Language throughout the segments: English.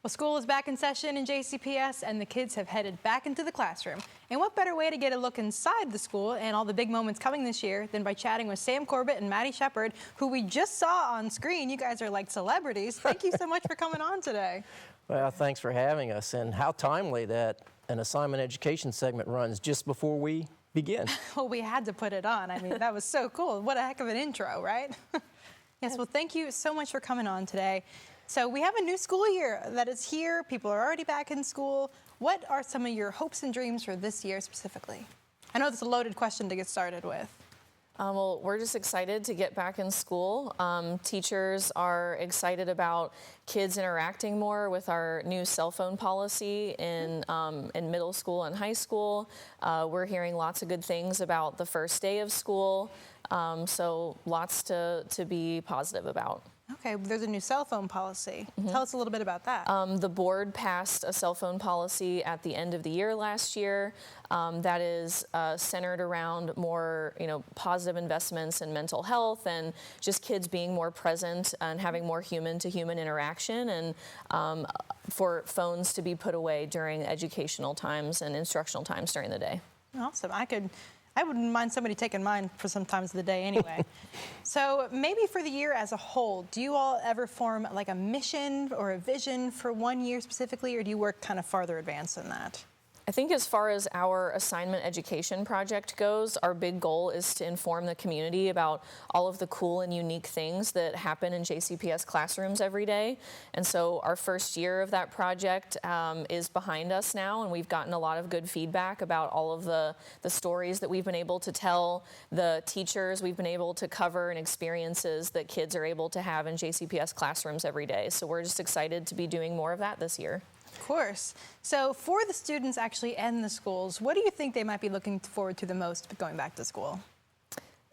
Well, school is back in session in JCPS and the kids have headed back into the classroom. And what better way to get a look inside the school and all the big moments coming this year than by chatting with Sam Corbett and Maddie Shepard, who we just saw on screen. You guys are like celebrities. Thank you so much for coming on today. Well, thanks for having us, and how timely that an assignment education segment runs just before we begin. Well, we had to put it on. I mean, that was so cool. What a heck of an intro, right? Yes, well, thank you so much for coming on today. So we have a new school year that is here. People are already back in school. What are some of your hopes and dreams for this year specifically? I know that's a loaded question to get started with. Well, we're just excited to get back in school. Teachers are excited about kids interacting more with our new cell phone policy in middle school and high school. We're hearing lots of good things about the first day of school, so lots to be positive about. Okay, there's a new cell phone policy. Tell us a little bit about that. The board passed a cell phone policy at the end of the year last year that is centered around more, positive investments in mental health and just kids being more present and having more human-to-human interaction, and for phones to be put away during educational times and instructional times during the day. Awesome. I wouldn't mind somebody taking mine for some times of the day anyway. So maybe for the year as a whole, do you all ever form like a mission or a vision for one year specifically, or do you work kind of farther advanced than that? I think as far as our assignment education project goes, our big goal is to inform the community about all of the cool and unique things that happen in JCPS classrooms every day. And so our first year of that project is behind us now, and we've gotten a lot of good feedback about all of the stories that we've been able to tell, the teachers we've been able to cover, and experiences that kids are able to have in JCPS classrooms every day. So we're just excited to be doing more of that this year. Of course. So for the students actually in the schools, what do you think they might be looking forward to the most going back to school?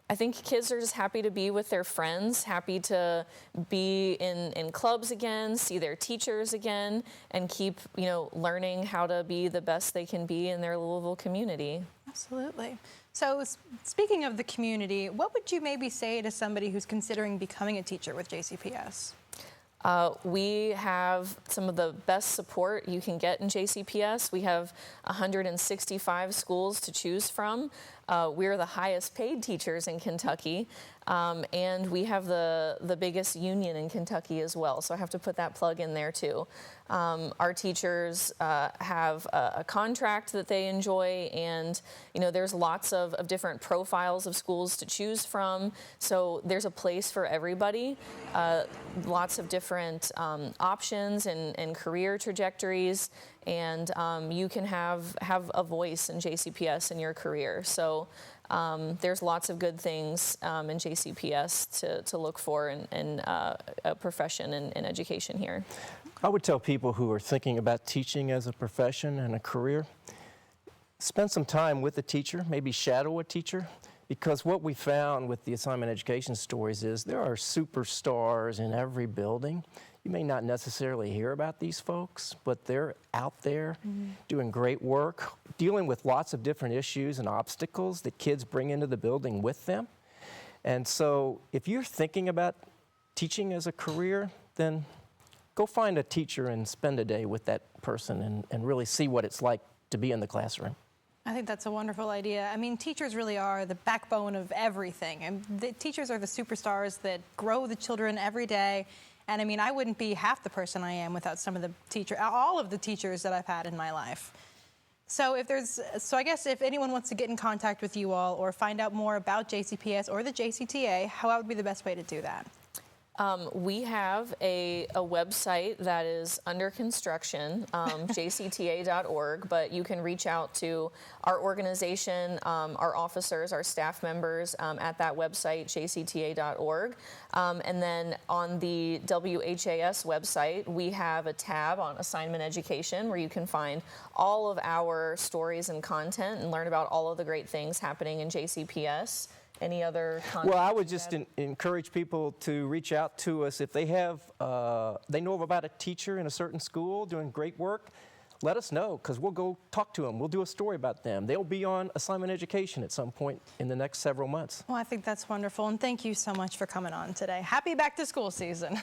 I think kids are just happy to be with their friends, happy to be in clubs again, see their teachers again, and keep, learning how to be the best they can be in their Louisville community. Absolutely. So speaking of the community, what would you maybe say to somebody who's considering becoming a teacher with JCPS? We have some of the best support you can get in JCPS. We have 165 schools to choose from. We're the highest paid teachers in Kentucky, and we have the biggest union in Kentucky as well, so I have to put that plug in there too. Our teachers have a contract that they enjoy, and there's lots of different profiles of schools to choose from, so there's a place for everybody. Lots of different options and career trajectories, and you can have a voice in JCPS in your career. So there's lots of good things in JCPS to look for in a profession and education here. I would tell people who are thinking about teaching as a profession and a career, spend some time with a teacher, maybe shadow a teacher, because what we found with the assignment education stories is there are superstars in every building. You may not necessarily hear about these folks, but they're out there doing great work, dealing with lots of different issues and obstacles that kids bring into the building with them. And so if you're thinking about teaching as a career, then go find a teacher and spend a day with that person and really see what it's like to be in the classroom. I think that's a wonderful idea. I mean, teachers really are the backbone of everything. And the teachers are the superstars that grow the children every day. And I mean, I wouldn't be half the person I am without some of all of the teachers that I've had in my life. So I guess if anyone wants to get in contact with you all or find out more about JCPS or the JCTA, how would be the best way to do that? We have a website that is under construction, jcta.org, but you can reach out to our organization, our officers, our staff members at that website, jcta.org. And then on the WHAS website, we have a tab on assignment education where you can find all of our stories and content and learn about all of the great things happening in JCPS. Any other content? Well, I would just encourage people to reach out to us if they have, they know about a teacher in a certain school doing great work. Let us know, because we'll go talk to them. We'll do a story about them. They'll be on assignment education at some point in the next several months. Well, I think that's wonderful, and thank you so much for coming on today. Happy back to school season.